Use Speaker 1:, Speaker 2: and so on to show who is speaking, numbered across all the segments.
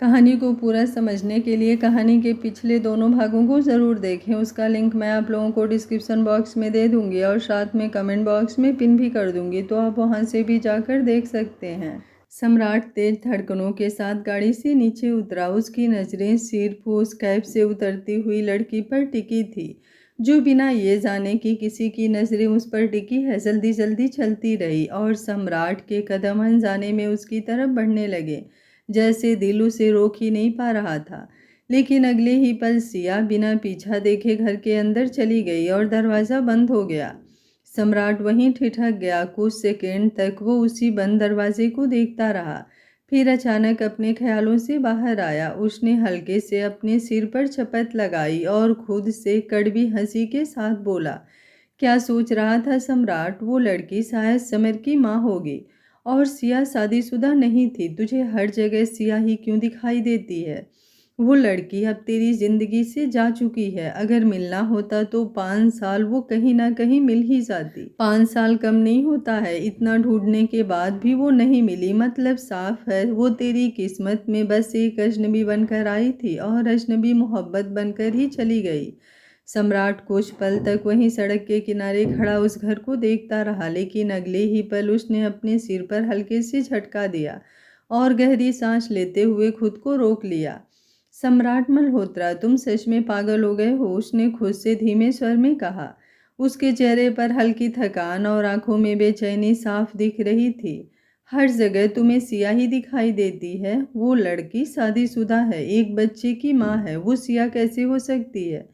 Speaker 1: कहानी को पूरा समझने के लिए कहानी के पिछले दोनों भागों को ज़रूर देखें। उसका लिंक मैं आप लोगों को डिस्क्रिप्शन बॉक्स में दे दूंगी और साथ में कमेंट बॉक्स में पिन भी कर दूंगी, तो आप वहां से भी जाकर देख सकते हैं। सम्राट तेज धड़कनों के साथ गाड़ी से नीचे उतरा। उसकी नज़रें सिर्फ उस कैब से उतरती हुई लड़की पर टिकी थी, जो बिना ये जाने कि किसी की नज़रें उस पर टिकी है जल्दी जल्दी चलती रही। और सम्राट के कदम अनजाने में उसकी तरफ बढ़ने लगे, जैसे दिल उसे रोक ही नहीं पा रहा था। लेकिन अगले ही पल सिया बिना पीछा देखे घर के अंदर चली गई और दरवाज़ा बंद हो गया। सम्राट वहीं ठिठक गया। कुछ सेकंड तक वो उसी बंद दरवाजे को देखता रहा, फिर अचानक अपने ख्यालों से बाहर आया। उसने हल्के से अपने सिर पर चपत लगाई और खुद से कड़वी हंसी के साथ बोला, क्या सोच रहा था सम्राट? वो लड़की शायद समर की माँ होगी। और सिया शादीशुदा नहीं थी। तुझे हर जगह सिया ही क्यों दिखाई देती है? वो लड़की अब तेरी जिंदगी से जा चुकी है। अगर मिलना होता तो 5 साल वो कहीं ना कहीं मिल ही जाती। 5 साल कम नहीं होता है। इतना ढूंढने के बाद भी वो नहीं मिली, मतलब साफ है वो तेरी किस्मत में बस एक अजनबी बनकर आई थी और अजनबी मोहब्बत बनकर ही चली गई। सम्राट कुछ पल तक वहीं सड़क के किनारे खड़ा उस घर को देखता रहा, लेकिन अगले ही पल उसने अपने सिर पर हल्के से झटका दिया और गहरी सांस लेते हुए खुद को रोक लिया। सम्राट मल्होत्रा, तुम सच में पागल हो गए हो, उसने खुद से धीमे स्वर में कहा। उसके चेहरे पर हल्की थकान और आंखों में बेचैनी साफ दिख रही थी। हर जगह तुम्हें सिया ही दिखाई देती है। वो लड़की शादीशुदा है, एक बच्चे की माँ है, वो सिया कैसे हो सकती है?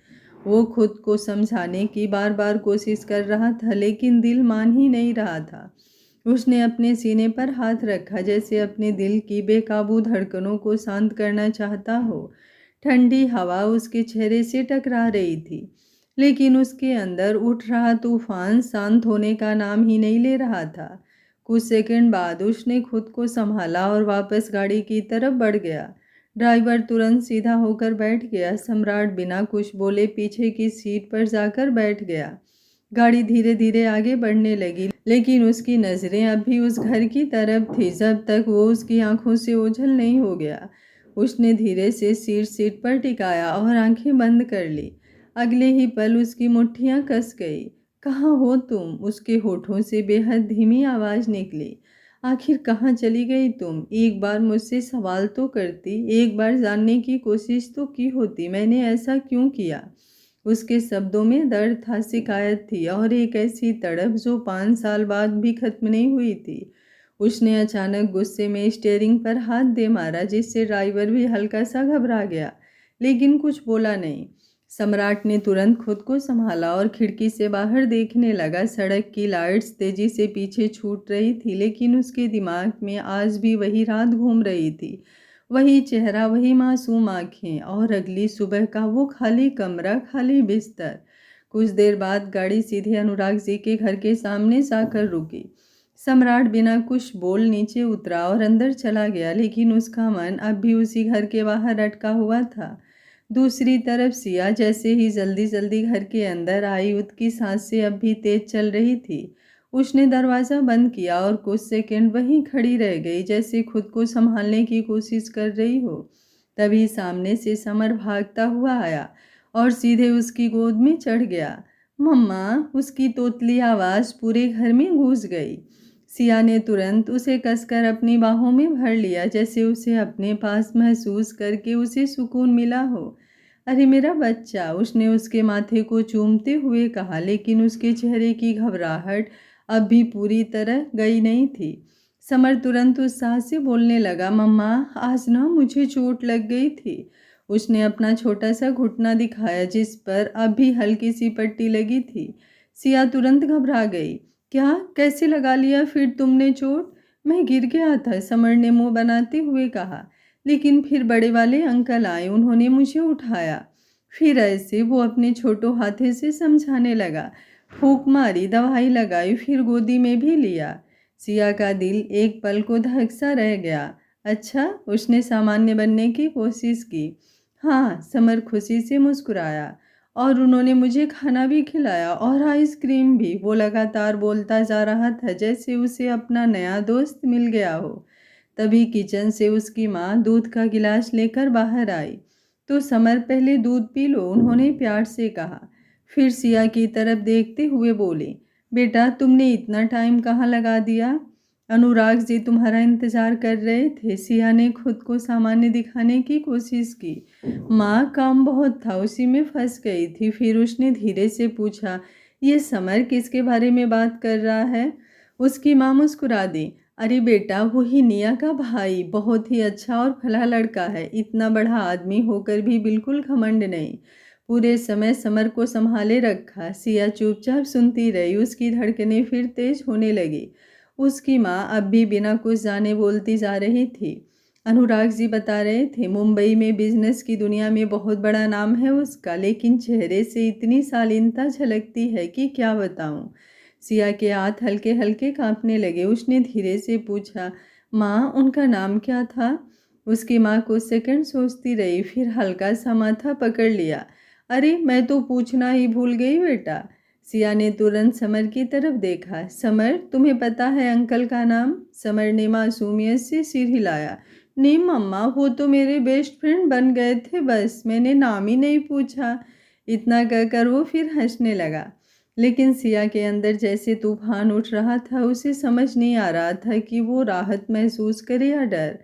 Speaker 1: वो खुद को समझाने की बार बार कोशिश कर रहा था, लेकिन दिल मान ही नहीं रहा था। उसने अपने सीने पर हाथ रखा, जैसे अपने दिल की बेकाबू धड़कनों को शांत करना चाहता हो। ठंडी हवा उसके चेहरे से टकरा रही थी, लेकिन उसके अंदर उठ रहा तूफान शांत होने का नाम ही नहीं ले रहा था। कुछ सेकंड बाद उसने खुद को संभाला और वापस गाड़ी की तरफ बढ़ गया। ड्राइवर तुरंत सीधा होकर बैठ गया। सम्राट बिना कुछ बोले पीछे की सीट पर जाकर बैठ गया। गाड़ी धीरे धीरे आगे बढ़ने लगी, लेकिन उसकी नज़रें अब भी उस घर की तरफ थी, जब तक वो उसकी आंखों से ओझल नहीं हो गया। उसने धीरे से सीट पर टिकाया और आंखें बंद कर ली। अगले ही पल उसकी मुट्ठियां कस गई। कहाँ हो तुम? उसके होठों से बेहद धीमी आवाज़ निकली। आखिर कहाँ चली गई तुम? एक बार मुझसे सवाल तो करती, एक बार जानने की कोशिश तो की होती मैंने ऐसा क्यों किया। उसके शब्दों में दर्द था, शिकायत थी और एक ऐसी तड़प जो 5 साल बाद भी खत्म नहीं हुई थी। उसने अचानक गुस्से में स्टीयरिंग पर हाथ दे मारा, जिससे ड्राइवर भी हल्का सा घबरा गया, लेकिन कुछ बोला नहीं। सम्राट ने तुरंत खुद को संभाला और खिड़की से बाहर देखने लगा। सड़क की लाइट्स तेजी से पीछे छूट रही थी, लेकिन उसके दिमाग में आज भी वही रात घूम रही थी। वही चेहरा, वही मासूम आंखें और अगली सुबह का वो खाली कमरा, खाली बिस्तर। कुछ देर बाद गाड़ी सीधे अनुराग जी के घर के सामने जाकर रुकी। सम्राट बिना कुछ बोल नीचे उतरा और अंदर चला गया, लेकिन उसका मन अब भी उसी घर के बाहर अटका हुआ था। दूसरी तरफ सिया जैसे ही जल्दी जल्दी घर के अंदर आई, उसकी सांसें अब भी तेज चल रही थी। उसने दरवाज़ा बंद किया और कुछ सेकंड वहीं खड़ी रह गई, जैसे खुद को संभालने की कोशिश कर रही हो। तभी सामने से समर भागता हुआ आया और सीधे उसकी गोद में चढ़ गया। मम्मा! उसकी तोतली आवाज़ पूरे घर में गूंज गई। सिया ने तुरंत उसे कसकर अपनी बाहों में भर लिया, जैसे उसे अपने पास महसूस करके उसे सुकून मिला हो। अरे मेरा बच्चा! उसने उसके माथे को चूमते हुए कहा, लेकिन उसके चेहरे की घबराहट अब भी पूरी तरह गई नहीं थी। समर तुरंत उत्साह से बोलने लगा, मम्मा आज ना मुझे चोट लग गई थी। उसने अपना छोटा सा घुटना दिखाया, जिस पर अब भी हल्की सी पट्टी लगी थी। सिया तुरंत घबरा गई। क्या? कैसे लगा लिया फिर तुमने चोट? मैं गिर गया था, समर ने मुंह बनाते हुए कहा। लेकिन फिर बड़े वाले अंकल आए, उन्होंने मुझे उठाया। फिर ऐसे वो अपने छोटों हाथे से समझाने लगा। फूंक मारी, दवाई लगाई, फिर गोदी में भी लिया। सिया का दिल एक पल को धक सा रह गया। अच्छा, उसने सामान्य बनने की कोशिश की। हाँ, समर खुशी से मुस्कुराया। और उन्होंने मुझे खाना भी खिलाया और आइसक्रीम भी। वो लगातार बोलता जा रहा था, जैसे उसे अपना नया दोस्त मिल गया हो। तभी किचन से उसकी माँ दूध का गिलास लेकर बाहर आई। तो समर, पहले दूध पी लो, उन्होंने प्यार से कहा। फिर सिया की तरफ देखते हुए बोली, बेटा तुमने इतना टाइम कहाँ लगा दिया? अनुराग जी तुम्हारा इंतजार कर रहे थे। सिया ने खुद को सामान्य दिखाने की कोशिश की। माँ, काम बहुत था, उसी में फंस गई थी। फिर उसने धीरे से पूछा, ये समर किसके बारे में बात कर रहा है? उसकी माँ मुस्कुरा दी, अरे बेटा वही निया का भाई, बहुत ही अच्छा और भला लड़का है। इतना बड़ा आदमी होकर भी बिल्कुल घमंड नहीं। पूरे समय समर को संभाले रखा। सिया चुपचाप सुनती रही। उसकी धड़कनें फिर तेज होने लगी। उसकी माँ अब भी बिना कुछ जाने बोलती जा रही थी। अनुराग जी बता रहे थे, मुंबई में बिजनेस की दुनिया में बहुत बड़ा नाम है उसका, लेकिन चेहरे से इतनी शालीनता झलकती है कि क्या बताऊं। सिया के हाथ हल्के हल्के कांपने लगे। उसने धीरे से पूछा, माँ उनका नाम क्या था? उसकी माँ कुछ सेकंड सोचती रही, फिर हल्का सा माथा पकड़ लिया। अरे मैं तो पूछना ही भूल गई बेटा। सिया ने तुरंत समर की तरफ देखा। समर, तुम्हें पता है अंकल का नाम? समर ने मासूमियत से सिर हिलाया। नहीं मम्मा, वो तो मेरे बेस्ट फ्रेंड बन गए थे, बस मैंने नाम ही नहीं पूछा। इतना कहकर वो फिर हंसने लगा। लेकिन सिया के अंदर जैसे तूफान उठ रहा था। उसे समझ नहीं आ रहा था कि वो राहत महसूस करे या डर।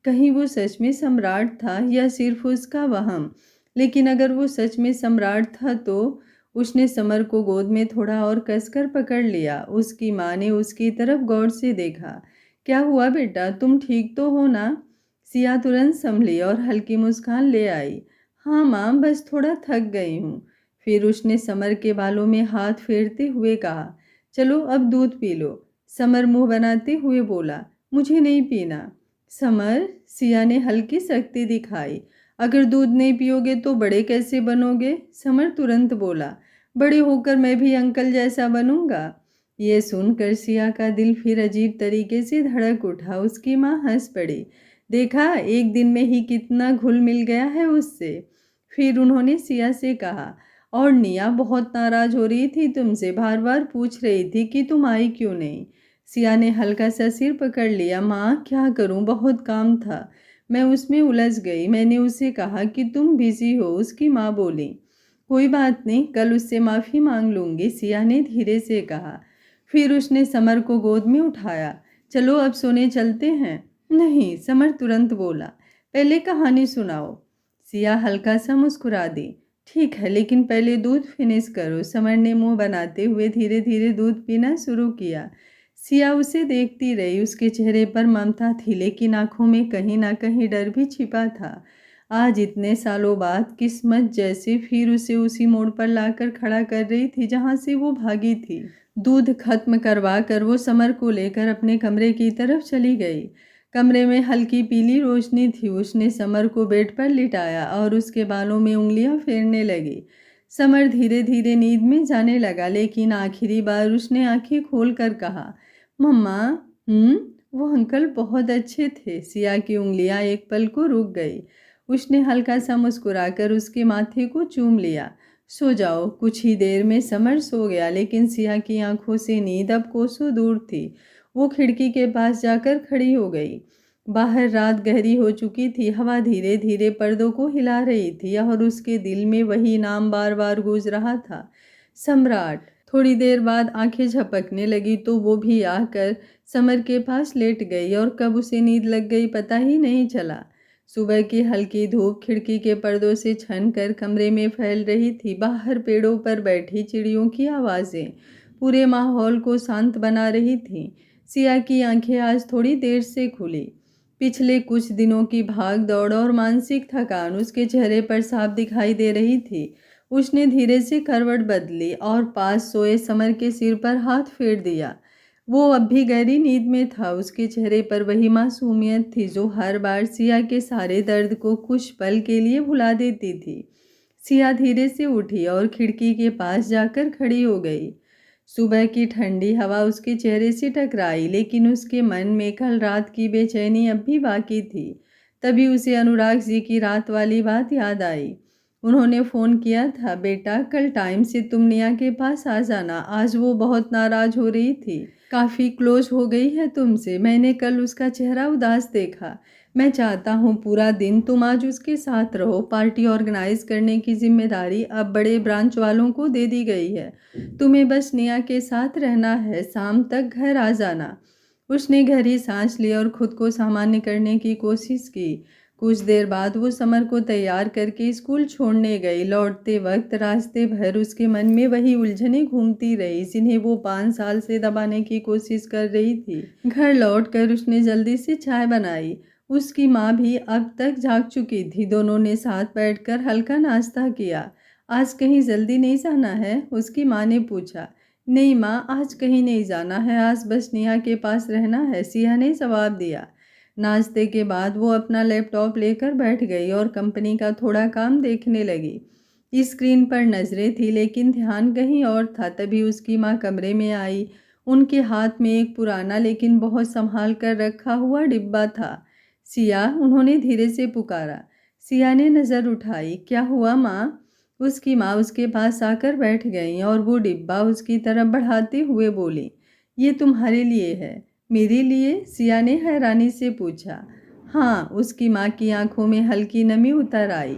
Speaker 1: कहीं वो सच में सम्राट था या सिर्फ उसका वहम। लेकिन अगर वो सच में सम्राट था तो उसने समर को गोद में थोड़ा और कसकर पकड़ लिया। उसकी माँ ने उसकी तरफ गौर से देखा। क्या हुआ बेटा, तुम ठीक तो हो ना? सिया तुरंत संभली और हल्की मुस्कान ले आई। हाँ माँ, बस थोड़ा थक गई हूँ। फिर उसने समर के बालों में हाथ फेरते हुए कहा, चलो अब दूध पी लो। समर मुंह बनाते हुए बोला, मुझे नहीं पीना। समर, सिया ने हल्की सख्ती दिखाई। अगर दूध नहीं पियोगे तो बड़े कैसे बनोगे? समर तुरंत बोला, बड़े होकर मैं भी अंकल जैसा बनूंगा। ये सुनकर सिया का दिल फिर अजीब तरीके से धड़क उठा। उसकी माँ हंस पड़ी। देखा, एक दिन में ही कितना घुल मिल गया है उससे। फिर उन्होंने सिया से कहा, और निया बहुत नाराज हो रही थी तुमसे, बार बार पूछ रही थी कि तुम आई क्यों नहीं। सिया ने हल्का सा सिर पकड़ लिया। माँ क्या करूँ, बहुत काम था, मैं उसमें उलझ गई। मैंने उसे कहा कि तुम बिजी हो। उसकी माँ बोली, कोई बात नहीं, कल उससे माफ़ी मांग लूँगी, सिया ने धीरे से कहा। फिर उसने समर को गोद में उठाया। चलो अब सोने चलते हैं। नहीं, समर तुरंत बोला, पहले कहानी सुनाओ। सिया हल्का सा मुस्कुरा दी। ठीक है, लेकिन पहले दूध फिनिश करो। समर ने मुंह बनाते हुए धीरे धीरे दूध पीना शुरू किया। सिया उसे देखती रही। उसके चेहरे पर ममता थी, लेकिन आंखों में कहीं ना कहीं डर भी छिपा था। आज इतने सालों बाद किस्मत जैसे फिर उसे उसी मोड़ पर लाकर खड़ा कर रही थी जहां से वो भागी थी। दूध खत्म करवा कर वो समर को लेकर अपने कमरे की तरफ चली गई। कमरे में हल्की पीली रोशनी थी। उसने समर को बेड पर लिटाया और उसके बालों में उंगलियां फेरने लगी। समर धीरे धीरे नींद में जाने लगा, लेकिन आखिरी बार उसने आंखें खोल कर कहा, मम्मा। वो अंकल बहुत अच्छे थे। सिया की उंगलियां एक पल को रुक गई। उसने हल्का सा मुस्कुराकर उसके माथे को चूम लिया। सो जाओ। कुछ ही देर में समर सो गया, लेकिन सिया की आंखों से नींद अब कोसों दूर थी। वो खिड़की के पास जाकर खड़ी हो गई। बाहर रात गहरी हो चुकी थी। हवा धीरे धीरे पर्दों को हिला रही थी और उसके दिल में वही नाम बार बार गूंज रहा था, सम्राट। थोड़ी देर बाद आंखें झपकने लगी तो वो भी आकर समर के पास लेट गई और कब उसे नींद लग गई पता ही नहीं चला। सुबह की हल्की धूप खिड़की के पर्दों से छन कर कमरे में फैल रही थी। बाहर पेड़ों पर बैठी चिड़ियों की आवाज़ें पूरे माहौल को शांत बना रही थीं। सिया की आंखें आज थोड़ी देर से खुली। पिछले कुछ दिनों की भाग दौड़ और मानसिक थकान उसके चेहरे पर साफ दिखाई दे रही थी। उसने धीरे से करवट बदली और पास सोए समर के सिर पर हाथ फेर दिया। वो अब भी गहरी नींद में था। उसके चेहरे पर वही मासूमियत थी जो हर बार सिया के सारे दर्द को कुछ पल के लिए भुला देती थी। सिया धीरे से उठी और खिड़की के पास जाकर खड़ी हो गई। सुबह की ठंडी हवा उसके चेहरे से टकराई, लेकिन उसके मन में कल रात की बेचैनी अब भी बाकी थी। तभी उसे अनुराग जी की रात वाली बात याद आई। उन्होंने फ़ोन किया था, बेटा कल टाइम से तुम निया के पास आ जाना। आज वो बहुत नाराज़ हो रही थी, काफ़ी क्लोज हो गई है तुमसे। मैंने कल उसका चेहरा उदास देखा। मैं चाहता हूँ पूरा दिन तुम आज उसके साथ रहो। पार्टी ऑर्गेनाइज करने की जिम्मेदारी अब बड़े ब्रांच वालों को दे दी गई है। तुम्हें बस निया के साथ रहना है, शाम तक घर आ जाना। उसने गहरी सांस ली और खुद को सामान्य करने की कोशिश की। कुछ देर बाद वो समर को तैयार करके स्कूल छोड़ने गई। लौटते वक्त रास्ते भर उसके मन में वही उलझनें घूमती रही जिन्हें वो 5 साल से दबाने की कोशिश कर रही थी। घर लौटकर उसने जल्दी से चाय बनाई। उसकी माँ भी अब तक जाग चुकी थी। दोनों ने साथ बैठकर हल्का नाश्ता किया। आज कहीं जल्दी नहीं जाना है? उसकी माँ ने पूछा। नहीं माँ, आज कहीं नहीं जाना है, आज बस नेहा के पास रहना है, सिया ने जवाब दिया। नाश्ते के बाद वो अपना लैपटॉप लेकर बैठ गई और कंपनी का थोड़ा काम देखने लगी। स्क्रीन पर नज़रें थी लेकिन ध्यान कहीं और था। तभी उसकी माँ कमरे में आई। उनके हाथ में एक पुराना लेकिन बहुत संभाल कर रखा हुआ डिब्बा था। सिया, उन्होंने धीरे से पुकारा। सिया ने नज़र उठाई। क्या हुआ माँ? उसकी माँ उसके पास आकर बैठ गई और वो डिब्बा उसकी तरफ बढ़ाते हुए बोली, ये तुम्हारे लिए है। मेरे लिए? सिया ने हैरानी से पूछा। हाँ, उसकी माँ की आंखों में हल्की नमी उतर आई।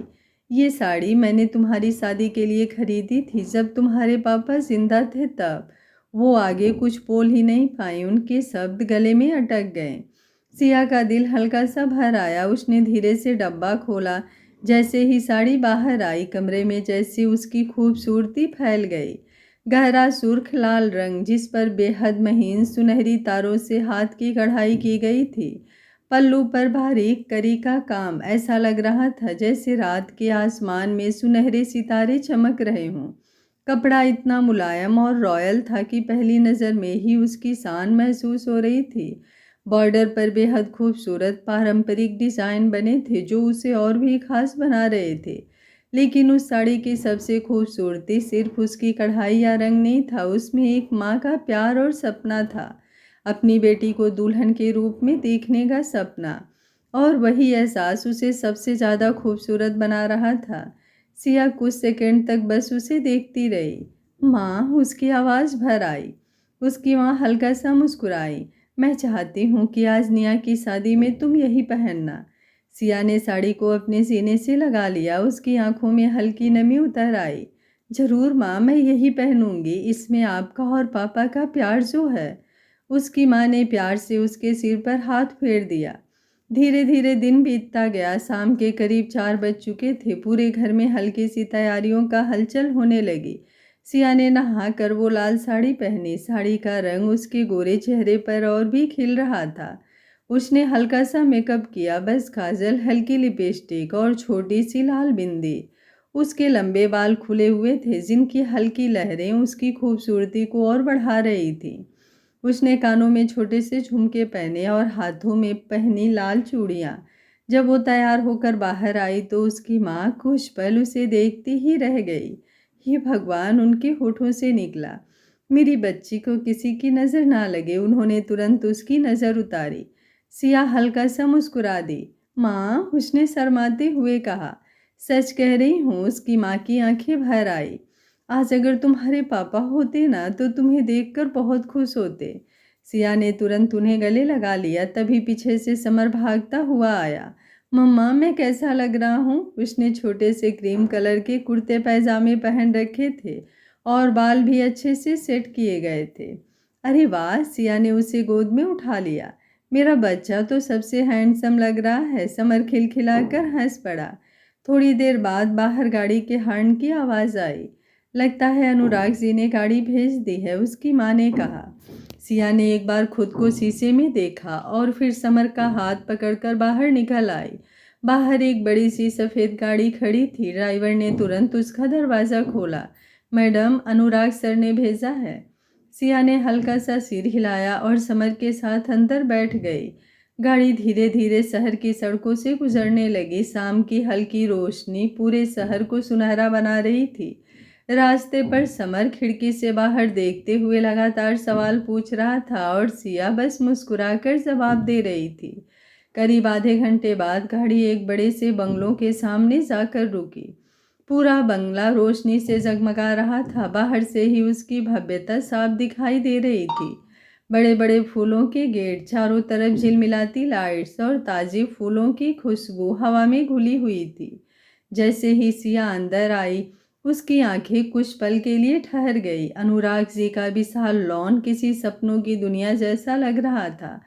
Speaker 1: ये साड़ी मैंने तुम्हारी शादी के लिए खरीदी थी जब तुम्हारे पापा जिंदा थे तब। वो आगे कुछ बोल ही नहीं पाई, उनके शब्द गले में अटक गए। सिया का दिल हल्का सा भर आया। उसने धीरे से डब्बा खोला। जैसे ही साड़ी बाहर आई, कमरे में जैसे उसकी खूबसूरती फैल गई। गहरा सुर्ख लाल रंग जिस पर बेहद महीन सुनहरी तारों से हाथ की कढ़ाई की गई थी। पल्लू पर बारीक करी का काम, ऐसा लग रहा था जैसे रात के आसमान में सुनहरे सितारे चमक रहे हों। कपड़ा इतना मुलायम और रॉयल था कि पहली नज़र में ही उसकी शान महसूस हो रही थी। बॉर्डर पर बेहद खूबसूरत पारंपरिक डिज़ाइन बने थे जो उसे और भी खास बना रहे थे। लेकिन उस साड़ी की सबसे खूबसूरती सिर्फ उसकी कढ़ाई या रंग नहीं था, उसमें एक माँ का प्यार और सपना था। अपनी बेटी को दुल्हन के रूप में देखने का सपना। और वही एहसास उसे सबसे ज़्यादा खूबसूरत बना रहा था। सिया कुछ सेकंड तक बस उसे देखती रही। माँ, उसकी आवाज़ भर आई। उसकी माँ हल्का सा मुस्कुराई। मैं चाहती हूँ कि आज निया की शादी में तुम यही पहनना। सिया ने साड़ी को अपने सीने से लगा लिया। उसकी आंखों में हल्की नमी उतर आई। जरूर माँ, मैं यही पहनूंगी, इसमें आपका और पापा का प्यार जो है। उसकी माँ ने प्यार से उसके सिर पर हाथ फेर दिया। धीरे धीरे दिन बीतता गया। शाम के करीब 4 बज चुके थे। पूरे घर में हल्की सी तैयारियों का हलचल होने लगी। सिया ने नहाकर वो लाल साड़ी पहनी। साड़ी का रंग उसके गोरे चेहरे पर और भी खिल रहा था। उसने हल्का सा मेकअप किया, बस काजल, हल्की लिपस्टिक और छोटी सी लाल बिंदी। उसके लंबे बाल खुले हुए थे जिनकी हल्की लहरें उसकी खूबसूरती को और बढ़ा रही थी। उसने कानों में छोटे से झुमके पहने और हाथों में पहनी लाल चूड़ियाँ। जब वो तैयार होकर बाहर आई तो उसकी माँ कुछ पल उसे देखती ही रह गई। हे भगवान, उनके होठों से निकला। मेरी बच्ची को किसी की नज़र ना लगे। उन्होंने तुरंत उसकी नज़र उतारी। सिया हल्का सा मुस्कुरा दी। माँ, उसने शर्माते हुए कहा। सच कह रही हूँ, उसकी माँ की आंखें भर आई। आज अगर तुम्हारे पापा होते ना तो तुम्हें देखकर बहुत खुश होते। सिया ने तुरंत उन्हें गले लगा लिया। तभी पीछे से समर भागता हुआ आया। मम्मा, मैं कैसा लग रहा हूँ? उसने छोटे से क्रीम कलर के कुर्ते पैजामे पहन रखे थे और बाल भी अच्छे से सेट किए गए थे। अरे वाह! सिया ने उसे गोद में उठा लिया। मेरा बच्चा तो सबसे हैंडसम लग रहा है। समर खिलखिलाकर हंस पड़ा। थोड़ी देर बाद बाहर गाड़ी के हॉर्न की आवाज़ आई। लगता है अनुराग जी ने गाड़ी भेज दी है, उसकी माँ ने कहा। सिया ने एक बार खुद को शीशे में देखा और फिर समर का हाथ पकड़कर बाहर निकल आई। बाहर एक बड़ी सी सफ़ेद गाड़ी खड़ी थी। ड्राइवर ने तुरंत उसका दरवाज़ा खोला। मैडम, अनुराग सर ने भेजा है। सिया ने हल्का सा सिर हिलाया और समर के साथ अंदर बैठ गई। गाड़ी धीरे धीरे शहर की सड़कों से गुजरने लगी। शाम की हल्की रोशनी पूरे शहर को सुनहरा बना रही थी। रास्ते पर समर खिड़की से बाहर देखते हुए लगातार सवाल पूछ रहा था और सिया बस मुस्कुराकर जवाब दे रही थी। करीब आधे घंटे बाद गाड़ी एक बड़े से बंगलों के सामने जाकर रुकी। पूरा बंगला रोशनी से जगमगा रहा था। बाहर से ही उसकी भव्यता साफ दिखाई दे रही थी। बड़े बड़े फूलों के गेट, चारों तरफ झिलमिलाती लाइट्स और ताज़े फूलों की खुशबू हवा में घुली हुई थी। जैसे ही सिया अंदर आई, उसकी आंखें कुछ पल के लिए ठहर गई। अनुराग जी का विशाल लॉन किसी सपनों की दुनिया जैसा लग रहा था।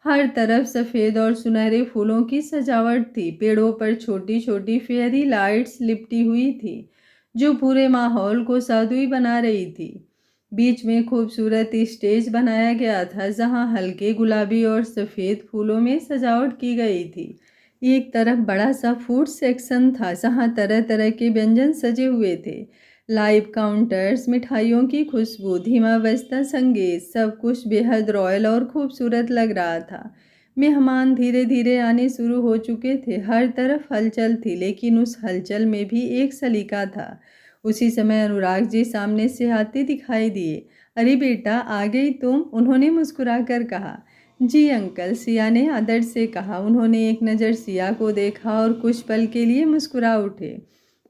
Speaker 1: हर तरफ सफ़ेद और सुनहरे फूलों की सजावट थी। पेड़ों पर छोटी छोटी फेयरी लाइट्स लिपटी हुई थी, जो पूरे माहौल को जादुई बना रही थी। बीच में खूबसूरत स्टेज बनाया गया था, जहां हल्के गुलाबी और सफ़ेद फूलों में सजावट की गई थी। एक तरफ बड़ा सा फूड सेक्शन था, जहां तरह तरह के व्यंजन सजे हुए थे। लाइव काउंटर्स, मिठाइयों की खुशबू, धीमा बजता संगीत, सब कुछ बेहद रॉयल और खूबसूरत लग रहा था। मेहमान धीरे धीरे आने शुरू हो चुके थे। हर तरफ हलचल थी, लेकिन उस हलचल में भी एक सलीका था। उसी समय अनुराग जी सामने से आते दिखाई दिए। अरे बेटा, आ गई तुम, उन्होंने मुस्कुराकर कहा। जी अंकल, सिया ने आदर से कहा। उन्होंने एक नज़र सिया को देखा और कुछ पल के लिए मुस्कुरा उठे।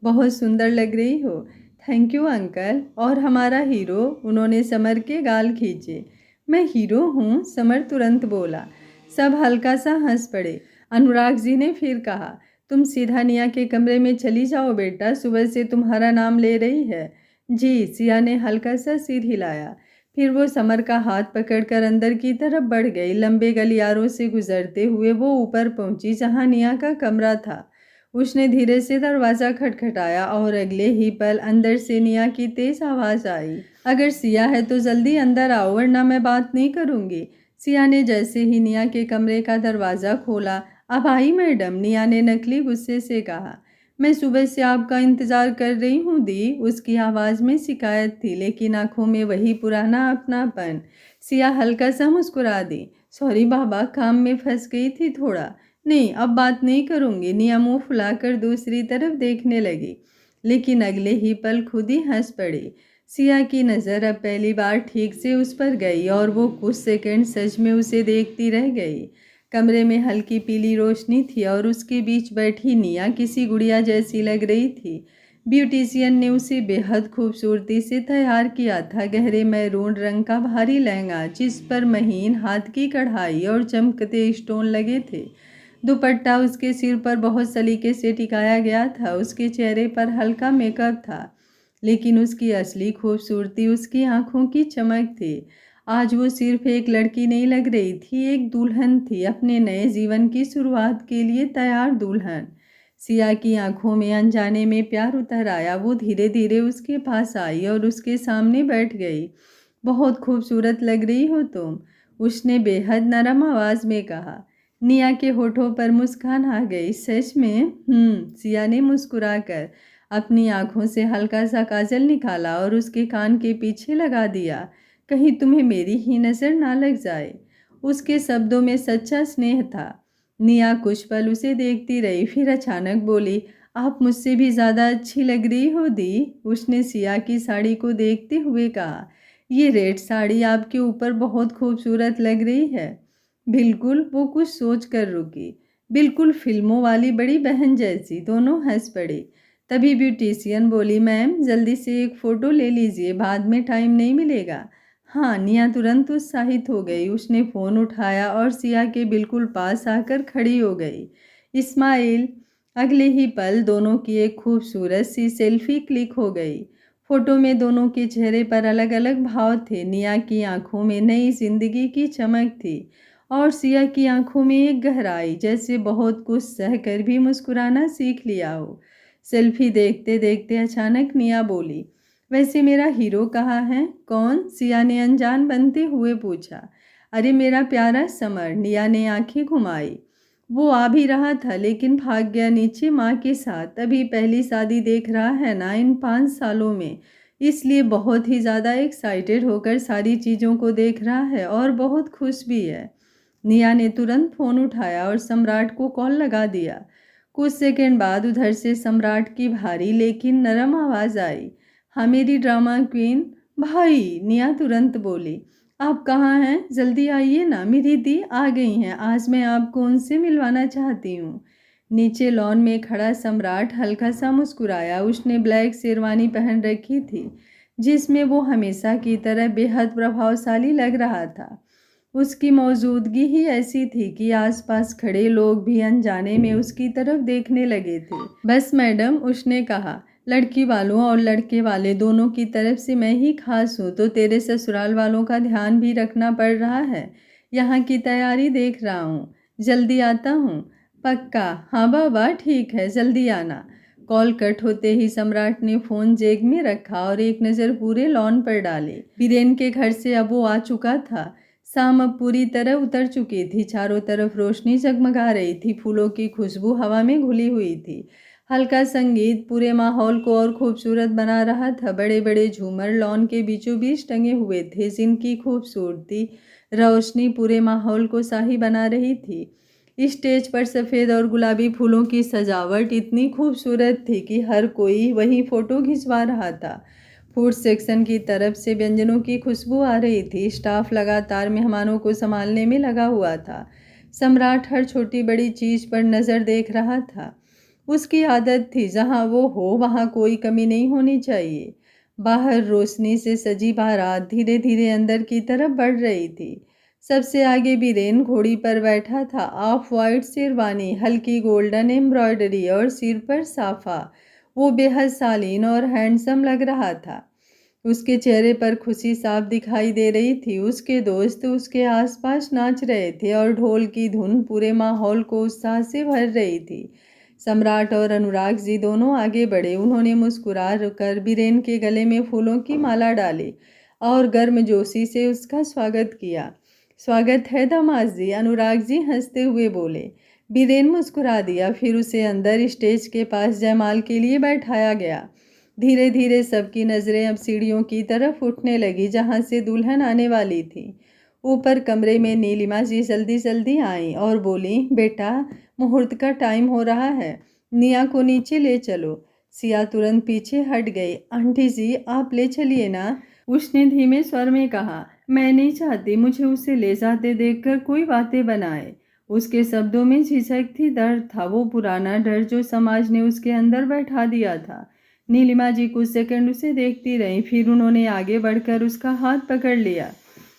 Speaker 1: बहुत सुंदर लग रही हो। Thank you uncle. और हमारा हीरो? उन्होंने समर के गाल खींचे। मैं हीरो हूँ, समर तुरंत बोला। सब हल्का सा हंस पड़े। अनुराग जी ने फिर कहा, तुम सीधा निया के कमरे में चली जाओ बेटा, सुबह से तुम्हारा नाम ले रही है। जी, सिया ने हल्का सा सिर हिलाया। फिर वो समर का हाथ पकड़कर अंदर की तरफ बढ़ गई। लंबे गलियारों से गुजरते हुए वो ऊपर पहुंची, जहां निया का कमरा था। उसने धीरे से दरवाज़ा खटखटाया और अगले ही पल अंदर से निया की तेज आवाज़ आई। अगर सिया है तो जल्दी अंदर आओ, वरना मैं बात नहीं करूँगी। सिया ने जैसे ही निया के कमरे का दरवाज़ा खोला, अब आई मैडम, निया ने नकली गुस्से से कहा। मैं सुबह से आपका इंतज़ार कर रही हूँ दी। उसकी आवाज़ में शिकायत थी, लेकिन आंखों में वही पुराना अपनापन। सिया हल्का सा मुस्कुरा दी। सॉरी बाबा, काम में फंस गई थी थोड़ा। नहीं, अब बात नहीं करूँगी। निया मुँह फुलाकर दूसरी तरफ देखने लगी, लेकिन अगले ही पल खुद ही हंस पड़ी। सिया की नज़र अब पहली बार ठीक से उस पर गई और वो कुछ सेकंड सच में उसे देखती रह गई। कमरे में हल्की पीली रोशनी थी और उसके बीच बैठी निया किसी गुड़िया जैसी लग रही थी। ब्यूटिशियन ने उसे बेहद खूबसूरती से तैयार किया था। गहरे मैरून रंग का भारी लहंगा, जिस पर महीन हाथ की कढ़ाई और चमकते स्टोन लगे थे। दुपट्टा उसके सिर पर बहुत सलीके से टिकाया गया था। उसके चेहरे पर हल्का मेकअप था, लेकिन उसकी असली खूबसूरती उसकी आंखों की चमक थी। आज वो सिर्फ एक लड़की नहीं लग रही थी, एक दुल्हन थी, अपने नए जीवन की शुरुआत के लिए तैयार दुल्हन। सिया की आंखों में अनजाने में प्यार उतर आया। वो धीरे धीरे उसके पास आई और उसके सामने बैठ गई। बहुत खूबसूरत लग रही हो तुम, उसने बेहद नरम आवाज़ में कहा। निया के होठों पर मुस्कान आ गई। सच में? सिया ने मुस्कुराकर अपनी आंखों से हल्का सा काजल निकाला और उसके कान के पीछे लगा दिया। कहीं तुम्हें मेरी ही नज़र ना लग जाए। उसके शब्दों में सच्चा स्नेह था। निया कुछ पल उसे देखती रही, फिर अचानक बोली, आप मुझसे भी ज़्यादा अच्छी लग रही हो दी। उसने सिया की साड़ी को देखते हुए कहा, ये रेड साड़ी आपके ऊपर बहुत खूबसूरत लग रही है। बिल्कुल, वो कुछ सोच कर रुकी। बिल्कुल फिल्मों वाली बड़ी बहन जैसी। दोनों हंस पड़े। तभी ब्यूटिशियन बोली, मैम जल्दी से एक फ़ोटो ले लीजिए, बाद में टाइम नहीं मिलेगा। हाँ, निया तुरंत उत्साहित हो गई। उसने फ़ोन उठाया और सिया के बिल्कुल पास आकर खड़ी हो गई। स्माइल। अगले ही पल दोनों की एक खूबसूरत सी सेल्फी क्लिक हो गई। फोटो में दोनों के चेहरे पर अलग अलग भाव थे। निया की आंखों में नई जिंदगी की चमक थी और सिया की आंखों में एक गहराई, जैसे बहुत कुछ सहकर भी मुस्कुराना सीख लिया हो। सेल्फी देखते देखते अचानक निया बोली, वैसे मेरा हीरो कहाँ है? कौन? सिया ने अनजान बनते हुए पूछा। अरे मेरा प्यारा समर, निया ने आंखें घुमाई। वो आ भी रहा था, लेकिन भाग गया नीचे माँ के साथ। अभी पहली शादी देख रहा है ना इन 5 सालों में, इसलिए बहुत ही ज़्यादा एक्साइटेड होकर सारी चीज़ों को देख रहा है और बहुत खुश भी है। निया ने तुरंत फ़ोन उठाया और सम्राट को कॉल लगा दिया। कुछ सेकंड बाद उधर से सम्राट की भारी लेकिन नरम आवाज़ आई, हाँ मेरी ड्रामा क्वीन। भाई, निया तुरंत बोली, आप कहाँ हैं? जल्दी आइए ना, मेरी दी आ गई हैं, आज मैं आपको उनसे मिलवाना चाहती हूँ। नीचे लॉन में खड़ा सम्राट हल्का सा मुस्कुराया। उसने ब्लैक शेरवानी पहन रखी थी जिसमें वो हमेशा की तरह बेहद प्रभावशाली लग रहा था। उसकी मौजूदगी ही ऐसी थी कि आसपास खड़े लोग भी अनजाने में उसकी तरफ देखने लगे थे। बस मैडम, उसने कहा, लड़की वालों और लड़के वाले दोनों की तरफ से मैं ही खास हूँ, तो तेरे ससुराल वालों का ध्यान भी रखना पड़ रहा है। यहाँ की तैयारी देख रहा हूँ, जल्दी आता हूँ। पक्का? हाँ बाबा, ठीक है, जल्दी आना। कॉल कट होते ही सम्राट ने फ़ोन जेब में रखा और एक नज़र पूरे लॉन पर डाली। बीरेन के घर से अब वो आ चुका था। शाम अब पूरी तरह उतर चुकी थी। चारों तरफ रोशनी जगमगा रही थी, फूलों की खुशबू हवा में घुली हुई थी। हल्का संगीत पूरे माहौल को और खूबसूरत बना रहा था। बड़े बड़े झूमर लॉन के बीचों बीच टंगे हुए थे, जिनकी खूबसूरती रोशनी पूरे माहौल को शाही बना रही थी। स्टेज पर सफ़ेद और गुलाबी फूलों की सजावट इतनी खूबसूरत थी कि हर कोई वहीं फ़ोटो खिंचवा रहा था। फूड सेक्शन की तरफ से व्यंजनों की खुशबू आ रही थी। स्टाफ लगातार मेहमानों को संभालने में लगा हुआ था। सम्राट हर छोटी बड़ी चीज़ पर नज़र देख रहा था। उसकी आदत थी, जहाँ वो हो वहाँ कोई कमी नहीं होनी चाहिए। बाहर रोशनी से सजी बारात धीरे धीरे अंदर की तरफ बढ़ रही थी। सबसे आगे बीरेन घोड़ी पर बैठा था। ऑफ वाइट शेरवानी, हल्की गोल्डन एम्ब्रॉयडरी और सिर पर साफा। वो बेहद शालीन और हैंडसम लग रहा था। उसके चेहरे पर खुशी साफ दिखाई दे रही थी। उसके दोस्त उसके आसपास नाच रहे थे और ढोल की धुन पूरे माहौल को उत्साह से भर रही थी। सम्राट और अनुराग जी दोनों आगे बढ़े। उन्होंने मुस्कुरा कर बीरेन के गले में फूलों की माला डाली और गर्मजोशी से उसका स्वागत किया। स्वागत है दामाद जी, अनुराग जी हंसते हुए बोले। बीरेन मुस्कुरा दिया। फिर उसे अंदर स्टेज के पास जयमाल के लिए बैठाया गया। धीरे धीरे सबकी नज़रें अब सीढ़ियों की तरफ उठने लगी, जहाँ से दुल्हन आने वाली थी। ऊपर कमरे में नीलिमा जी जल्दी जल्दी आईं और बोली, बेटा, मुहूर्त का टाइम हो रहा है, निया को नीचे ले चलो। सिया तुरंत पीछे हट गई। आंटी जी, आप ले चलिए ना, उसने धीमे स्वर में कहा। मैं नहीं चाहती मुझे उसे ले जाते देखकर कोई बातें बनाए। उसके शब्दों में झिझक थी, दर्द था, वो पुराना डर जो समाज ने उसके अंदर बैठा दिया था। नीलिमा जी कुछ सेकंड उसे देखती रहीं, फिर उन्होंने आगे बढ़कर उसका हाथ पकड़ लिया।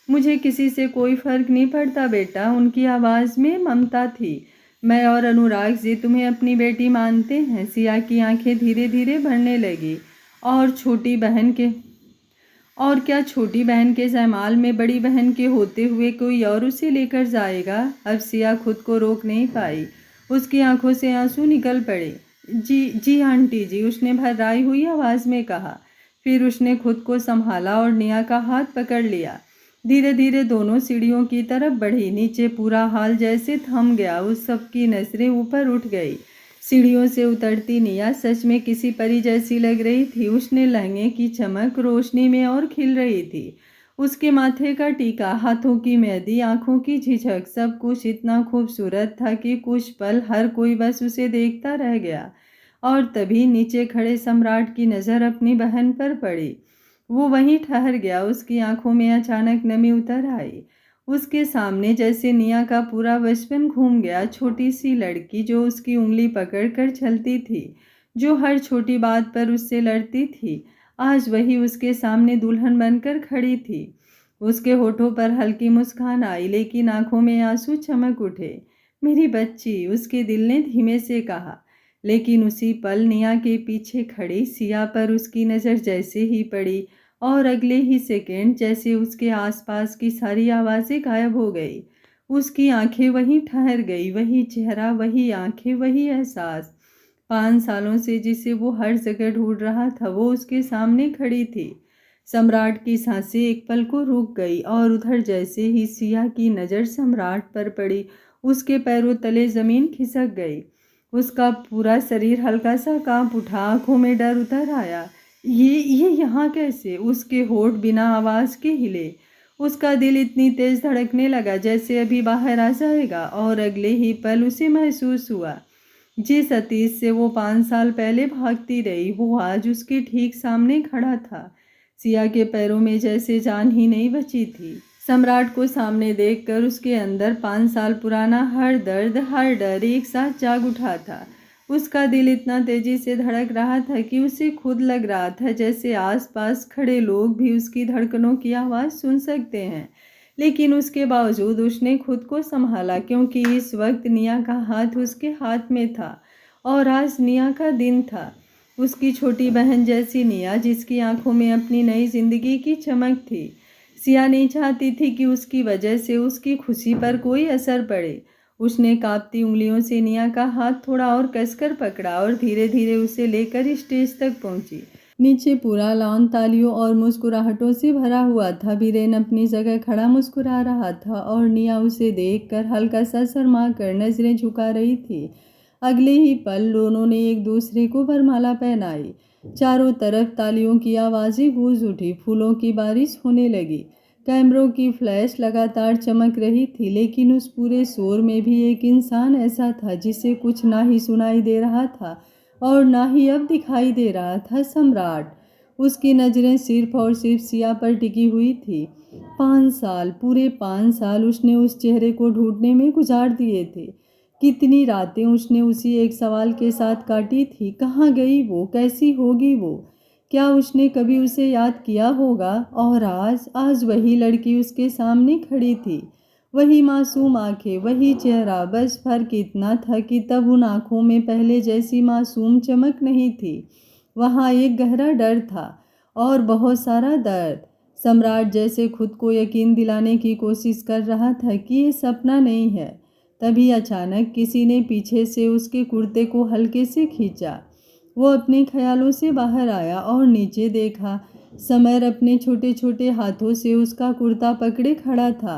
Speaker 1: मुझे किसी से कोई फर्क नहीं पड़ता बेटा, उनकी आवाज़ में ममता थी। मैं और अनुराग जी तुम्हें अपनी बेटी मानते हैं। सिया की आंखें धीरे धीरे भरने लगी। और क्या छोटी बहन के जयमाल में बड़ी बहन के होते हुए कोई और उसे लेकर जाएगा? अब सिया खुद को रोक नहीं पाई। उसकी आंखों से आंसू निकल पड़े। जी जी आंटी जी, उसने भर्राई हुई आवाज़ में कहा। फिर उसने खुद को संभाला और निया का हाथ पकड़ लिया। धीरे धीरे दोनों सीढ़ियों की तरफ बढ़ी। नीचे पूरा हाल जैसे थम गया। उस सब की नजरें ऊपर उठ गई। सीढ़ियों से उतरती निया सच में किसी परी जैसी लग रही थी। उसने लहंगे की चमक रोशनी में और खिल रही थी। उसके माथे का टीका, हाथों की मेहंदी, आंखों की झिझक, सब कुछ इतना खूबसूरत था कि कुछ पल हर कोई बस उसे देखता रह गया। और तभी नीचे खड़े सम्राट की नज़र अपनी बहन पर पड़ी। वो वहीं ठहर गया। उसकी आंखों में अचानक नमी उतर आई। उसके सामने जैसे निया का पूरा बचपन घूम गया। छोटी सी लड़की जो उसकी उंगली पकड़कर चलती थी, जो हर छोटी बात पर उससे लड़ती थी, आज वही उसके सामने दुल्हन बनकर खड़ी थी। उसके होठों पर हल्की मुस्कान आई, लेकिन आंखों में आंसू चमक उठे। मेरी बच्ची, उसके दिल ने धीमे से कहा। लेकिन उसी पल निया के पीछे खड़ी सिया पर उसकी नज़र जैसे ही पड़ी और अगले ही सेकंड जैसे उसके आसपास की सारी आवाज़ें गायब हो गई। उसकी आंखें वहीं ठहर गई, वही चेहरा, वही आंखें, वही एहसास। 5 सालों से जिसे वो हर जगह ढूंढ रहा था, वो उसके सामने खड़ी थी। सम्राट की सांसें एक पल को रुक गई और उधर जैसे ही सिया की नज़र सम्राट पर पड़ी, उसके पैरों तले ज़मीन खिसक गई। उसका पूरा शरीर हल्का सा कांप उठा, आंखों में डर उतर आया। ये यहाँ कैसे? उसके होठ बिना आवाज़ के हिले। उसका दिल इतनी तेज धड़कने लगा जैसे अभी बाहर आ जाएगा, और अगले ही पल उसे महसूस हुआ जिस अतीत से वो 5 साल पहले भागती रही, वो आज उसके ठीक सामने खड़ा था। सिया के पैरों में जैसे जान ही नहीं बची थी। सम्राट को सामने देखकर उसके अंदर 5 साल पुराना हर दर्द हर डर एक साथ जाग उठा था। उसका दिल इतना तेजी से धड़क रहा था कि उसे खुद लग रहा था जैसे आसपास खड़े लोग भी उसकी धड़कनों की आवाज़ सुन सकते हैं। लेकिन उसके बावजूद उसने खुद को संभाला, क्योंकि इस वक्त निया का हाथ उसके हाथ में था और आज निया का दिन था। उसकी छोटी बहन जैसी निया, जिसकी आंखों में अपनी नई जिंदगी की चमक थी। सिया नहीं चाहती थी कि उसकी वजह से उसकी खुशी पर कोई असर पड़े। उसने कांपती उंगलियों से निया का हाथ थोड़ा और कसकर पकड़ा और धीरे धीरे उसे लेकर स्टेज तक पहुंची। नीचे पूरा लॉन तालियों और मुस्कुराहटों से भरा हुआ था। बीरेन अपनी जगह खड़ा मुस्कुरा रहा था और निया उसे देखकर हल्का सा शर्मा कर नजरें झुका रही थी। अगले ही पल दोनों ने एक दूसरे को वरमाला पहनाई। चारों तरफ तालियों की आवाज़ें गूंज उठी, फूलों की बारिश होने लगी, कैमरों की फ्लैश लगातार चमक रही थी। लेकिन उस पूरे शोर में भी एक इंसान ऐसा था जिसे कुछ ना ही सुनाई दे रहा था और ना ही अब दिखाई दे रहा था। सम्राट। उसकी नज़रें सिर्फ और सिर्फ सिया पर टिकी हुई थी। 5 साल, पूरे 5 साल उसने उस चेहरे को ढूंढने में गुजार दिए थे। कितनी रातें उसने उसी एक सवाल के साथ काटी थी, कहाँ गई वो, कैसी होगी वो, क्या उसने कभी उसे याद किया होगा। और आज वही लड़की उसके सामने खड़ी थी, वही मासूम आंखें, वही चेहरा। बस फर्क इतना था कि तब उन आंखों में पहले जैसी मासूम चमक नहीं थी। वहाँ एक गहरा डर था और बहुत सारा दर्द। सम्राट जैसे खुद को यकीन दिलाने की कोशिश कर रहा था कि ये सपना नहीं है। तभी अचानक किसी ने पीछे से उसके कुर्ते को हल्के से खींचा। वो अपने ख्यालों से बाहर आया और नीचे देखा। समर अपने छोटे छोटे हाथों से उसका कुर्ता पकड़े खड़ा था।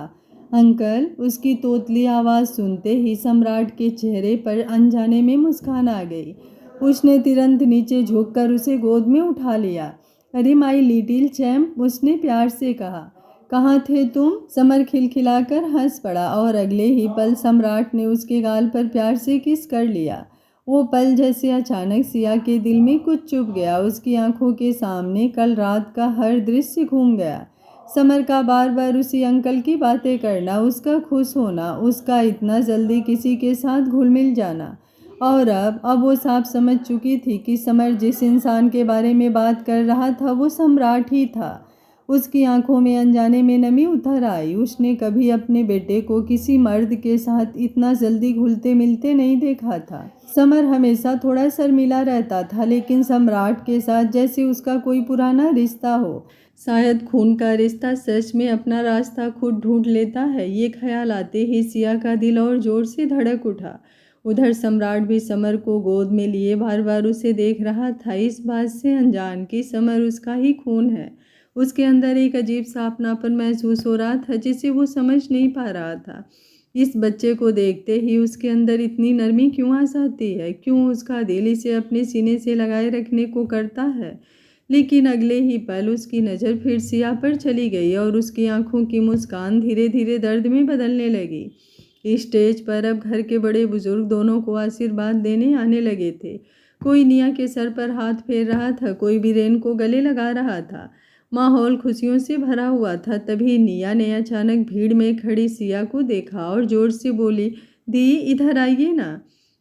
Speaker 1: अंकल। उसकी तोतली आवाज़ सुनते ही सम्राट के चेहरे पर अनजाने में मुस्कान आ गई। उसने तुरंत नीचे झुककर उसे गोद में उठा लिया। अरे माई लिटिल चैम्प, उसने प्यार से कहा। कहाँ थे तुम? समर खिलखिलाकर हंस पड़ा और अगले ही पल सम्राट ने उसके गाल पर प्यार से किस कर लिया। वो पल जैसे अचानक सिया के दिल में कुछ चुभ गया। उसकी आंखों के सामने कल रात का हर दृश्य घूम गया। समर का बार बार उसी अंकल की बातें करना, उसका खुश होना, उसका इतना जल्दी किसी के साथ घुल मिल जाना। और अब वो साफ समझ चुकी थी कि समर जिस इंसान के बारे में बात कर रहा था वो सम्राट ही था। उसकी आंखों में अनजाने में नमी उतर आई। उसने कभी अपने बेटे को किसी मर्द के साथ इतना जल्दी घुलते मिलते नहीं देखा था। समर हमेशा थोड़ा शर्मीला रहता था, लेकिन सम्राट के साथ जैसे उसका कोई पुराना रिश्ता हो। शायद खून का रिश्ता सच में अपना रास्ता खुद ढूंढ लेता है। ये ख्याल आते ही सिया का दिल और जोर से धड़क उठा। उधर सम्राट भी समर को गोद में लिए बार बार उसे देख रहा था, इस बात से अनजान कि समर उसका ही खून है। उसके अंदर एक अजीब सा अपनापन महसूस हो रहा था जिसे वो समझ नहीं पा रहा था। इस बच्चे को देखते ही उसके अंदर इतनी नरमी क्यों आ जाती है? क्यों उसका दिल इसे अपने सीने से लगाए रखने को करता है? लेकिन अगले ही पल उसकी नज़र फिर सिया पर चली गई और उसकी आंखों की मुस्कान धीरे धीरे दर्द में बदलने लगी। स्टेज पर अब घर के बड़े बुजुर्ग दोनों को आशीर्वाद देने आने लगे थे। कोई निया के सर पर हाथ फेर रहा था, कोई बीरेन को गले लगा रहा था। माहौल खुशियों से भरा हुआ था। तभी निया ने अचानक भीड़ में खड़ी सिया को देखा और जोर से बोली, दी इधर आइए ना।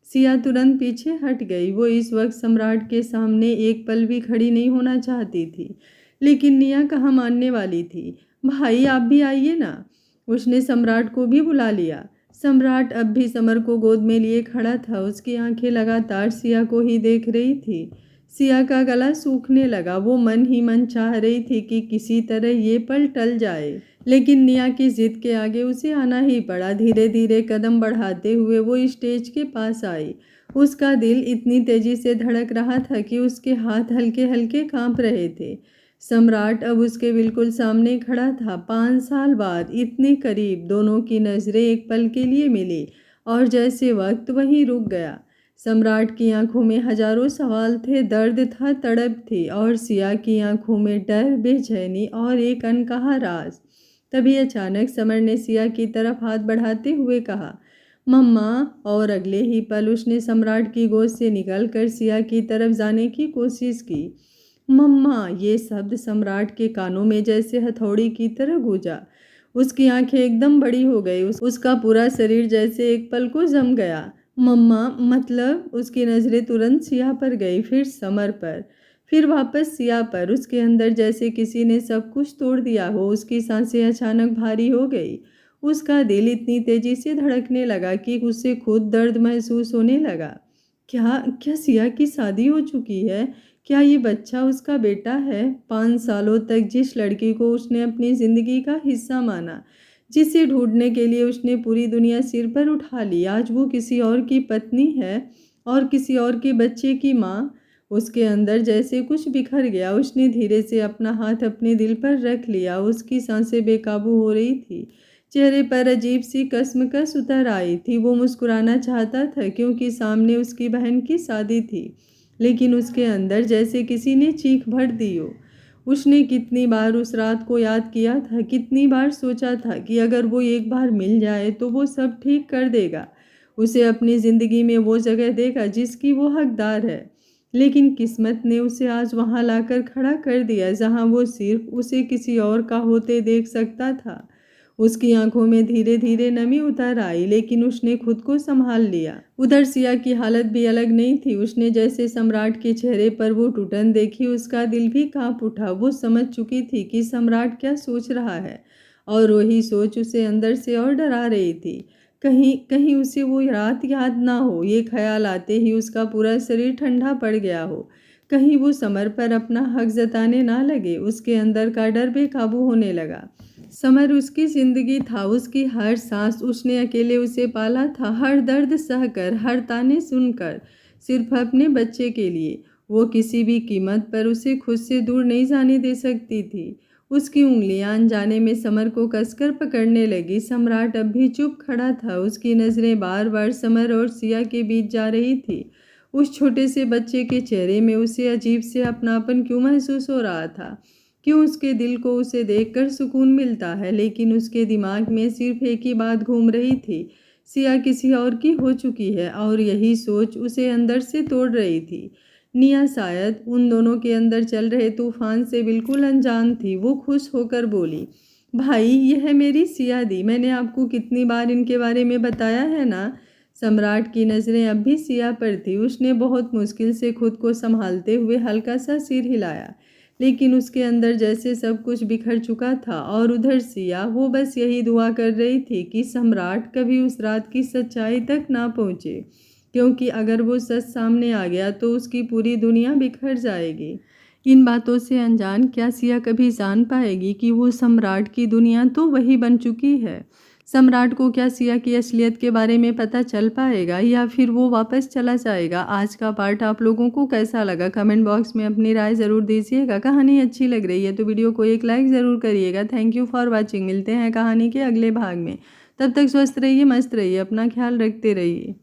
Speaker 1: सिया तुरंत पीछे हट गई। वो इस वक्त सम्राट के सामने एक पल भी खड़ी नहीं होना चाहती थी, लेकिन निया कहाँ मानने वाली थी। भाई आप भी आइए ना। उसने सम्राट को भी बुला लिया। सम्राट अब भी समर को गोद में लिए खड़ा था। उसकी आंखें लगातार सिया को ही देख रही थी। सिया का गला सूखने लगा। वो मन ही मन चाह रही थी कि किसी तरह ये पल टल जाए, लेकिन निया की जिद के आगे उसे आना ही पड़ा। धीरे धीरे कदम बढ़ाते हुए वो स्टेज के पास आई। उसका दिल इतनी तेजी से धड़क रहा था कि उसके हाथ हल्के हल्के कांप रहे थे। सम्राट अब उसके बिल्कुल सामने खड़ा था। 5 साल बाद इतने करीब दोनों की नज़रें एक पल के लिए मिली और जैसे वक्त वहीं रुक गया। सम्राट की आंखों में हजारों सवाल थे, दर्द था, तड़प थी, और सिया की आंखों में डर, बेचैनी और एक अनकहा राज। तभी अचानक समर ने सिया की तरफ हाथ बढ़ाते हुए कहा, मम्मा। और अगले ही पल उसने सम्राट की गोद से निकलकर सिया की तरफ जाने की कोशिश की। मम्मा, ये शब्द सम्राट के कानों में जैसे हथौड़ी की तरह गूंजा। उसकी आंखें एकदम बड़ी हो गई, उसका पूरा शरीर जैसे एक पल को जम गया। मम्मा मतलब? उसकी नज़रें तुरंत सिया पर गई, फिर समर पर, फिर वापस सिया पर। उसके अंदर जैसे किसी ने सब कुछ तोड़ दिया हो। उसकी सांसें अचानक भारी हो गई। उसका दिल इतनी तेजी से धड़कने लगा कि उसे खुद दर्द महसूस होने लगा। क्या क्या सिया की शादी हो चुकी है? क्या ये बच्चा उसका बेटा है? 5 सालों तक जिस लड़की को उसने अपनी ज़िंदगी का हिस्सा माना, जिसे ढूंढने के लिए उसने पूरी दुनिया सिर पर उठा ली, आज वो किसी और की पत्नी है और किसी और के बच्चे की माँ। उसके अंदर जैसे कुछ बिखर गया। उसने धीरे से अपना हाथ अपने दिल पर रख लिया। उसकी सांसें बेकाबू हो रही थी, चेहरे पर अजीब सी कसमकस उतर आई थी। वो मुस्कुराना चाहता था क्योंकि सामने उसकी बहन की शादी थी, लेकिन उसके अंदर जैसे किसी ने चीख भर दी हो। उसने कितनी बार उस रात को याद किया था, कितनी बार सोचा था कि अगर वो एक बार मिल जाए तो वो सब ठीक कर देगा, उसे अपनी ज़िंदगी में वो जगह देगा जिसकी वो हकदार है। लेकिन किस्मत ने उसे आज वहाँ लाकर खड़ा कर दिया जहाँ वो सिर्फ उसे किसी और का होते देख सकता था। उसकी आंखों में धीरे धीरे नमी उतर आई, लेकिन उसने खुद को संभाल लिया। उधर सिया की हालत भी अलग नहीं थी। उसने जैसे सम्राट के चेहरे पर वो टूटन देखी, उसका दिल भी कांप उठा। वो समझ चुकी थी कि सम्राट क्या सोच रहा है, और वही सोच उसे अंदर से और डरा रही थी। कहीं कहीं उसे वो रात याद ना हो। ये ख्याल आते ही उसका पूरा शरीर ठंडा पड़ गया हो। कहीं वो समर पर अपना हक जताने ना लगे। उसके अंदर का डर बेकाबू होने लगा। समर उसकी जिंदगी था, उसकी हर सांस। उसने अकेले उसे पाला था, हर दर्द सहकर, हर ताने सुनकर, सिर्फ अपने बच्चे के लिए। वो किसी भी कीमत पर उसे खुद से दूर नहीं जाने दे सकती थी। उसकी उंगलियां अनजाने में समर को कसकर पकड़ने लगी। सम्राट अब भी चुप खड़ा था। उसकी नज़रें बार बार समर और सिया के बीच जा रही थी। उस छोटे से बच्चे के चेहरे में उसे अजीब से अपनापन क्यों महसूस हो रहा था? क्यों उसके दिल को उसे देखकर सुकून मिलता है, लेकिन उसके दिमाग में सिर्फ एक ही बात घूम रही थी, सिया किसी और की हो चुकी है। और यही सोच उसे अंदर से तोड़ रही थी। निया शायद उन दोनों के अंदर चल रहे तूफान से बिल्कुल अनजान थी। वो खुश होकर बोली, भाई यह है मेरी सिया दी, मैंने आपको कितनी बार इनके बारे में बताया है ना। सम्राट की नज़रें अब भी सिया पर थी। उसने बहुत मुश्किल से खुद को संभालते हुए हल्का सा सिर हिलाया, लेकिन उसके अंदर जैसे सब कुछ बिखर चुका था। और उधर सिया, वो बस यही दुआ कर रही थी कि सम्राट कभी उस रात की सच्चाई तक ना पहुँचे, क्योंकि अगर वो सच सामने आ गया तो उसकी पूरी दुनिया बिखर जाएगी। इन बातों से अनजान क्या सिया कभी जान पाएगी कि वो सम्राट की दुनिया तो वही बन चुकी है? सम्राट को क्या सिया की असलियत के बारे में पता चल पाएगा, या फिर वो वापस चला जाएगा? आज का पार्ट आप लोगों को कैसा लगा? कमेंट बॉक्स में अपनी राय ज़रूर दीजिएगा। कहानी अच्छी लग रही है तो वीडियो को एक लाइक ज़रूर करिएगा। Thank you for watching. मिलते हैं कहानी के अगले भाग में। तब तक स्वस्थ रहिए, मस्त रहिए, अपना ख्याल रखते रहिए।